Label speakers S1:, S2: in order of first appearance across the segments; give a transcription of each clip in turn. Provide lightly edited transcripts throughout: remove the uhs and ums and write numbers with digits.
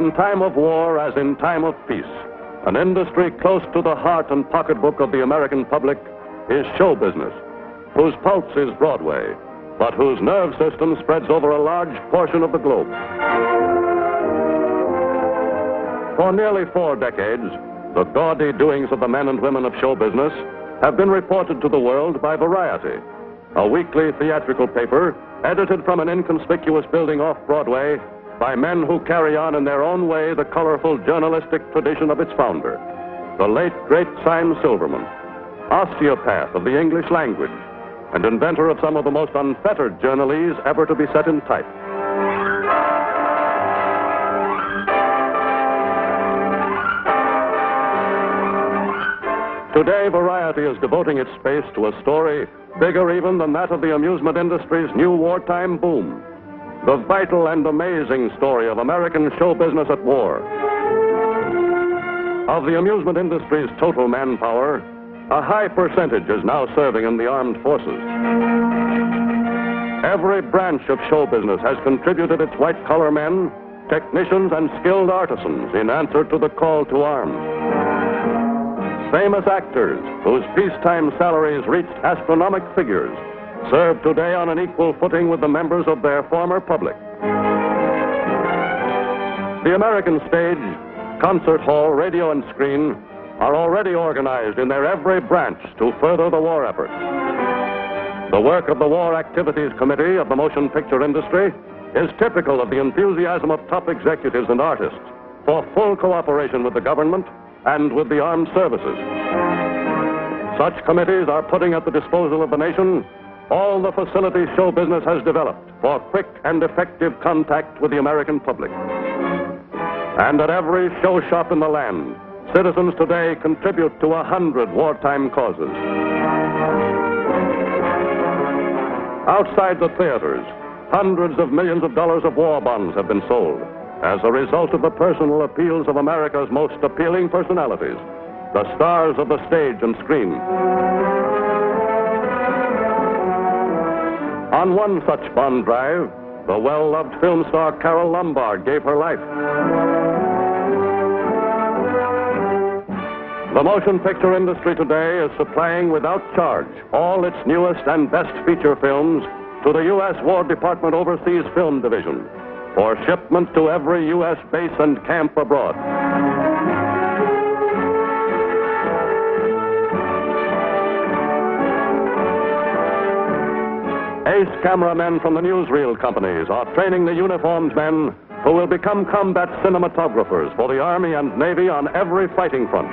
S1: In time of war as in time of peace, an industry close to the heart and pocketbook of the American public is show business, whose pulse is Broadway, but whose nerve system spreads over a large portion of the globe. For nearly 4 decades, the gaudy doings of the men and women of show business have been reported to the world by Variety, a weekly theatrical paper edited from an inconspicuous building off Broadway by men who carry on in their own way the colorful journalistic tradition of its founder, the late, great Syme Silverman, osteopath of the English language and inventor of some of the most unfettered journalese ever to be set in type. Today, Variety is devoting its space to a story bigger even than that of the amusement industry's new wartime boom. The vital and amazing story of American show business at war. Of the amusement industry's total manpower, a high percentage is now serving in the armed forces. Every branch of show business has contributed its white-collar men, technicians, and skilled artisans in answer to the call to arms. Famous actors, whose peacetime salaries reached astronomical figures, serve today on an equal footing with the members of their former public. The American stage, concert hall, radio, and screen are already organized in their every branch to further the war effort. The work of the War Activities Committee of the motion picture industry is typical of the enthusiasm of top executives and artists for full cooperation with the government and with the armed services. Such committees are putting at the disposal of the nation all the facilities show business has developed for quick and effective contact with the American public. And at every show shop in the land, citizens today contribute to 100 wartime causes. Outside the theaters, hundreds of millions of dollars of war bonds have been sold as a result of the personal appeals of America's most appealing personalities, the stars of the stage and screen. On one such bond drive, the well-loved film star Carole Lombard gave her life. The motion picture industry today is supplying without charge all its newest and best feature films to the U.S. War Department Overseas Film Division for shipment to every U.S. base and camp abroad. Ace cameramen from the newsreel companies are training the uniformed men who will become combat cinematographers for the Army and Navy on every fighting front.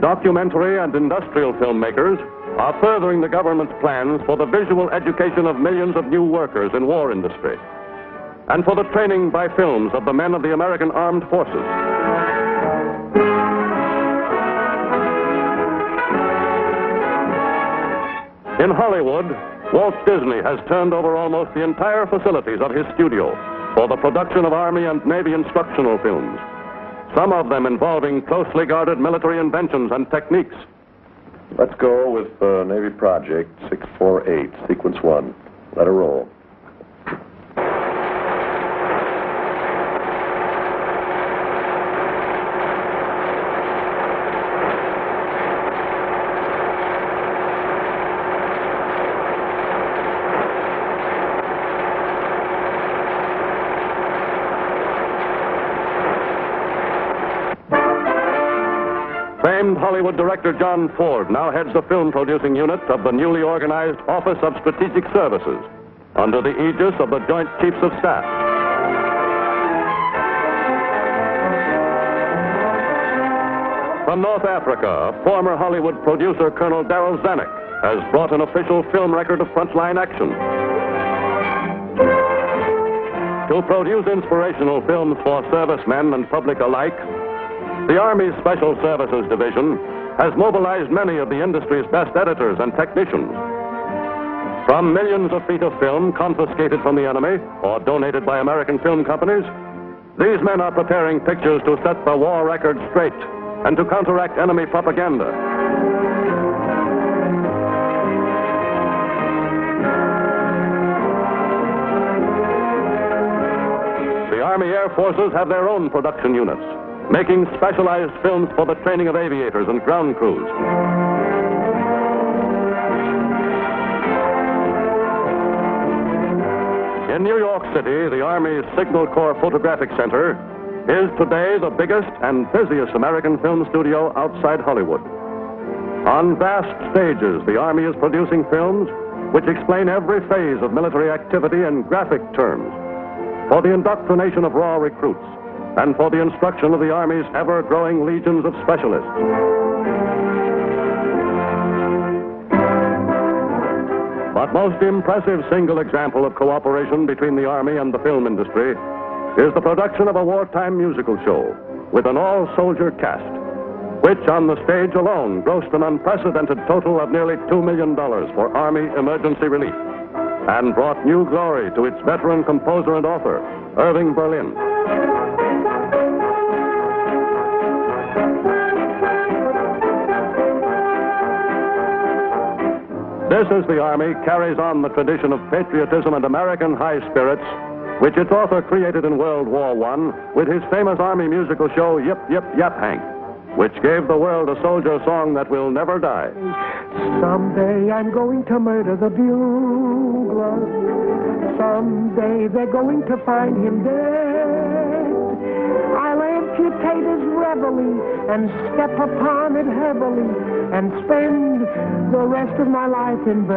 S1: Documentary and industrial filmmakers are furthering the government's plans for the visual education of millions of new workers in war industry and for the training by films of the men of the American Armed Forces. In Hollywood, Walt Disney has turned over almost the entire facilities of his studio for the production of Army and Navy instructional films, some of them involving closely guarded military inventions and techniques.
S2: Let's go with Navy Project 648, Sequence 1. Let her roll.
S1: Famed Hollywood director John Ford now heads the film producing unit of the newly organized Office of Strategic Services under the aegis of the Joint Chiefs of Staff. From North Africa, former Hollywood producer Colonel Darryl Zanuck has brought an official film record of frontline action. To produce inspirational films for servicemen and public alike, the Army's Special Services Division has mobilized many of the industry's best editors and technicians. From millions of feet of film confiscated from the enemy or donated by American film companies, these men are preparing pictures to set the war record straight and to counteract enemy propaganda. forces have their own production units, making specialized films for the training of aviators and ground crews. In New York City, the Army's Signal Corps Photographic Center is today the biggest and busiest American film studio outside Hollywood. On vast stages, the Army is producing films which explain every phase of military activity in graphic terms, for the indoctrination of raw recruits, and for the instruction of the Army's ever-growing legions of specialists. But most impressive single example of cooperation between the Army and the film industry is the production of a wartime musical show with an all-soldier cast, which on the stage alone grossed an unprecedented total of nearly $2 million for Army emergency relief and brought new glory to its veteran composer and author, Irving Berlin. This as the Army carries on the tradition of patriotism and American high spirits, which its author created in World War I with his famous Army musical show, Yip, Yip, Yap, Hank, which gave the world a soldier song that will never die.
S3: Someday I'm going to murder the bugler. Someday they're going to find him dead. I'll amputate his reveille and step upon it heavily and spend the rest of my life in bed.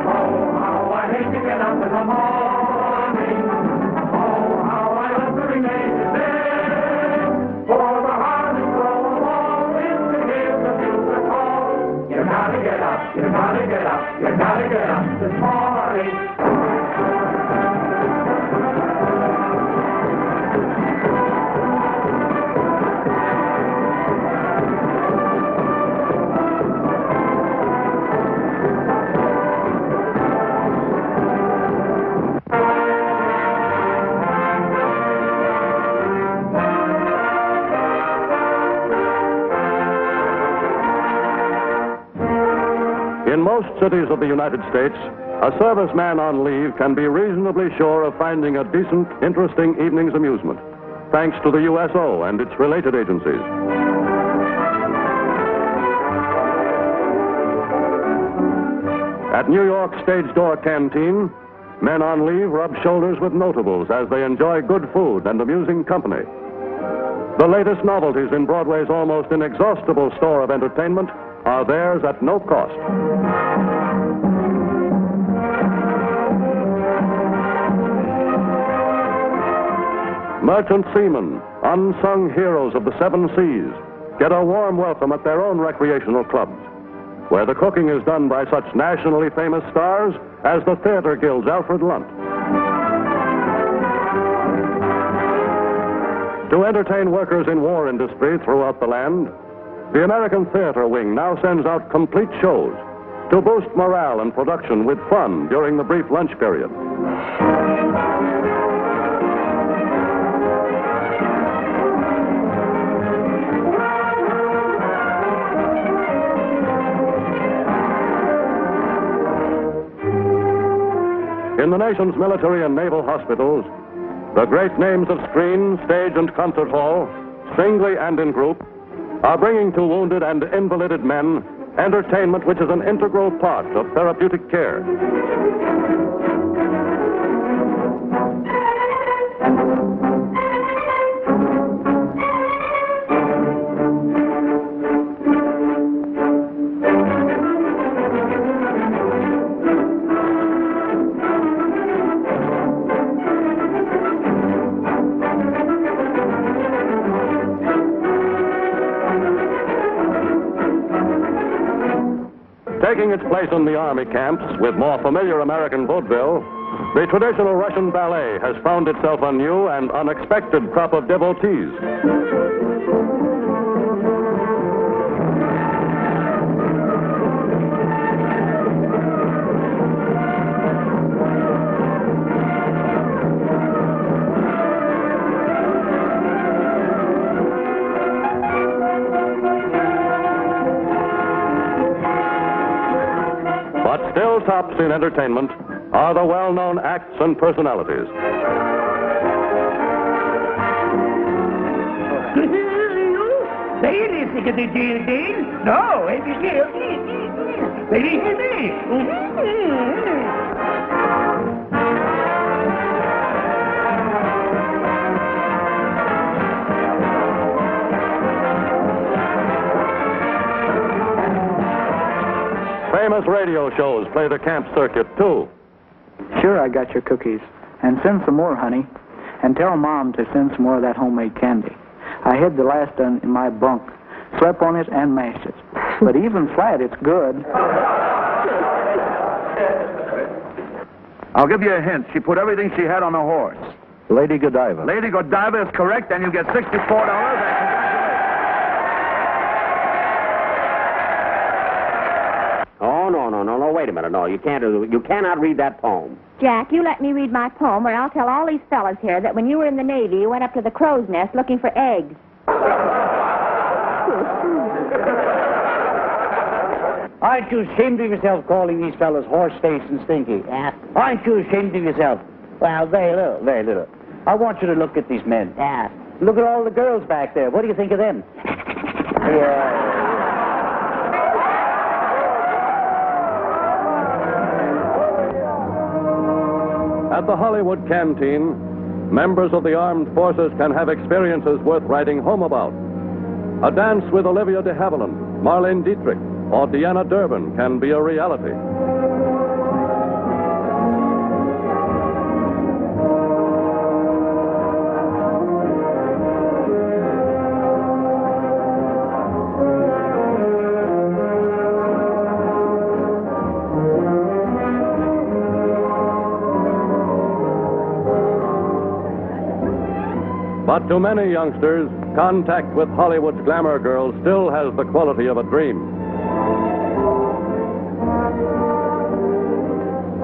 S4: Oh, how I hate to get up in the morning. Oh, how I love to remain in bed. For the hardest blow of all is to hear the bugle call. You gotta get up, you gotta get up, you gotta get up this morning.
S1: In most cities of the United States, a serviceman on leave can be reasonably sure of finding a decent, interesting evening's amusement, thanks to the USO and its related agencies. At New York Stage Door Canteen, men on leave rub shoulders with notables as they enjoy good food and amusing company. The latest novelties in Broadway's almost inexhaustible store of entertainment are theirs at no cost. Merchant seamen, unsung heroes of the seven seas, get a warm welcome at their own recreational clubs, where the cooking is done by such nationally famous stars as the Theater Guild's Alfred Lunt. To entertain workers in war industry throughout the land, the American Theater Wing now sends out complete shows to boost morale and production with fun during the brief lunch period. In the nation's military and naval hospitals, the great names of screen, stage, and concert hall, singly and in group, are bringing to wounded and invalided men entertainment which is an integral part of therapeutic care. Taking its place in the Army camps with more familiar American vaudeville, the traditional Russian ballet has found itself a new and unexpected crop of devotees. Still tops in entertainment are the well-known acts and personalities.
S3: Baby, sickety-dee-dee. No, baby,
S1: Famous radio shows play the camp circuit, too.
S5: Sure, I got your cookies. And send some more, honey. And tell Mom to send some more of that homemade candy. I hid the last one in my bunk, slept on it and mashed it. But even flat, it's good.
S6: I'll give you a hint. She put everything she had on the horse.
S2: Lady Godiva.
S6: Lady Godiva is correct, and you get $64.
S7: No, wait a minute. No, you cannot read that poem.
S8: Jack, you let me read my poem, or I'll tell all these fellas here that when you were in the Navy, you went up to the crow's nest looking for eggs.
S7: Aren't you ashamed of yourself calling these fellas horse-faced and stinky? Yeah. Aren't you ashamed of yourself? Well, very little, very little. I want you to look at these men. Yeah. Look at all the girls back there. What do you think of them? Yeah.
S1: At the Hollywood Canteen, members of the armed forces can have experiences worth writing home about. A dance with Olivia de Havilland, Marlene Dietrich, or Deanna Durbin can be a reality. But to many youngsters, contact with Hollywood's glamour girls still has the quality of a dream.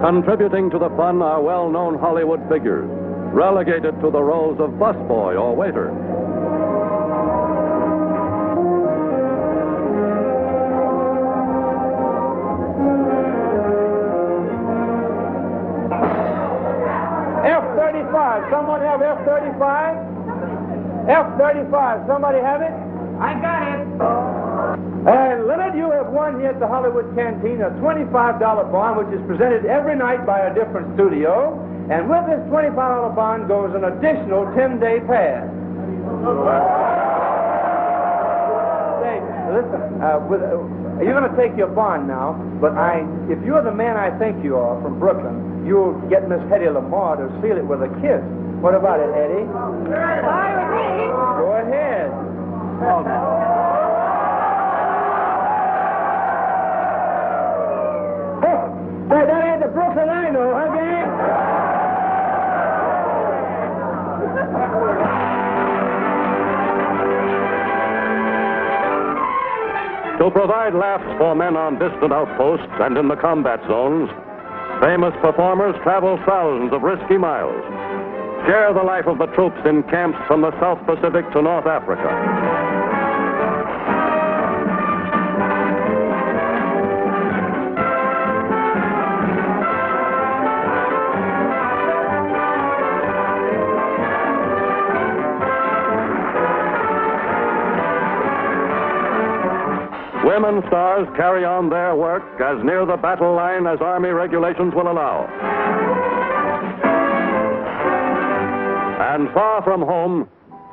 S1: Contributing to the fun are well-known Hollywood figures, relegated to the roles of busboy or waiter.
S3: F-35. Someone have F-35? F-35. Somebody have it? I got it. And Leonard, you have won here at the Hollywood Canteen a $25 bond, which is presented every night by a different studio. And with this $25 bond goes an additional 10-day pass. Say, listen, you're going to take your bond now, but if you're the man I think you are from Brooklyn, you'll get Miss Hetty Lamar to seal it with a kiss. What about it, Hetty? Go ahead. That ain't the Brooklyn I know, huh, gang?
S1: To provide laughs for men on distant outposts and in the combat zones, famous performers travel thousands of risky miles. Share the life of the troops in camps from the South Pacific to North Africa. Women stars carry on their work as near the battle line as Army regulations will allow. And far from home,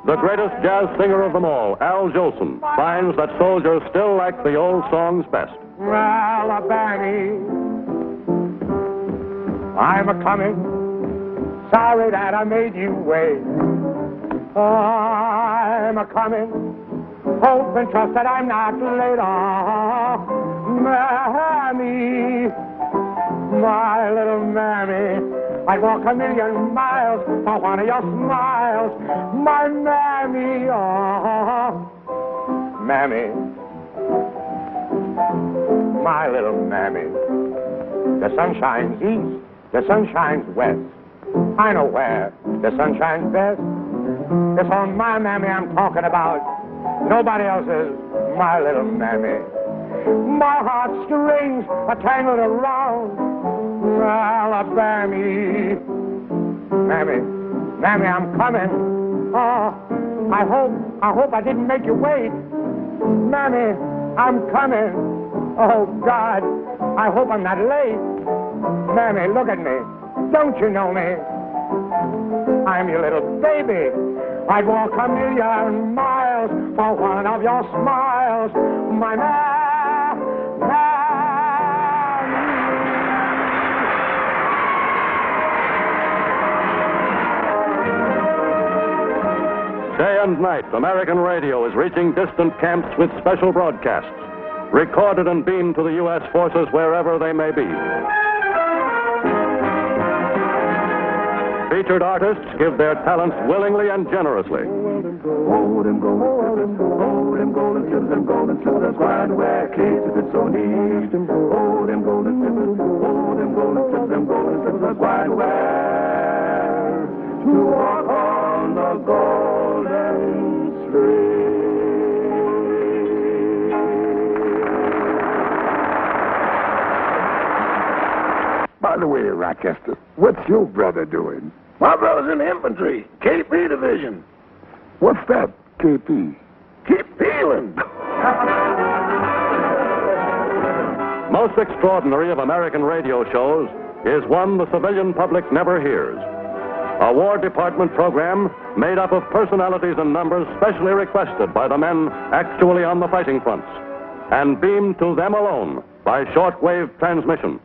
S1: the greatest jazz singer of them all, Al Jolson, finds that soldiers still like the old songs best.
S3: Alabama, I'm a-coming. Sorry that I made you wait. I'm a-coming. Hope and trust that I'm not late. Mammy, my little mammy, I'd walk a million miles for one of your smiles. My mammy, mammy, my little mammy. The sun shines east, the sun shines west. I know where the sun shines best. It's on my mammy I'm talking about. Nobody else's, my little mammy. My heartstrings are tangled around Alabama. Mammy, mammy, I'm coming. I hope I didn't make you wait. Mammy, I'm coming. Oh, God, I hope I'm not late. Mammy, look at me. Don't you know me? I'm your little baby. I'd walk a million miles for one of your smiles. My
S1: Day and night, American radio is reaching distant camps with special broadcasts, recorded and beamed to the U.S. forces wherever they may be. Featured artists give their talents willingly and generously.
S4: Oh, them golden slippers, them golden slippers, why do wear cases it's so neat? Oh, them golden slippers, them golden slippers, why do wear to walk on the golden street?
S9: By the way, Rochester, what's your brother doing?
S10: My brother's in the infantry, KP division.
S9: What's that, KP?
S10: Keep peeling.
S1: Most extraordinary of American radio shows is one the civilian public never hears. A War Department program made up of personalities and numbers specially requested by the men actually on the fighting fronts and beamed to them alone by shortwave transmission.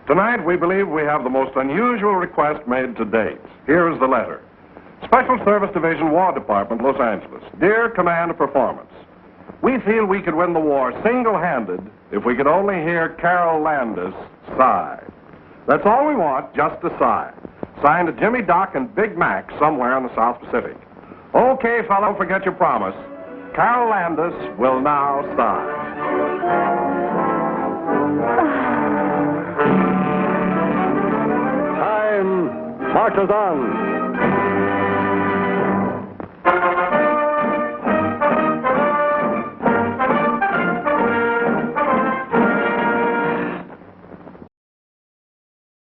S2: Tonight, we believe we have the most unusual request made to date. Here is the letter. Special Service Division, War Department, Los Angeles. Dear Command of Performance, we feel we could win the war single-handed if we could only hear Carole Lombard sigh. That's all we want, just a sigh. Signed to Jimmy, Doc, and Big Mac somewhere in the South Pacific. Okay, fellow, don't forget your promise. Carole Lombard will now sigh.
S1: Time marches on.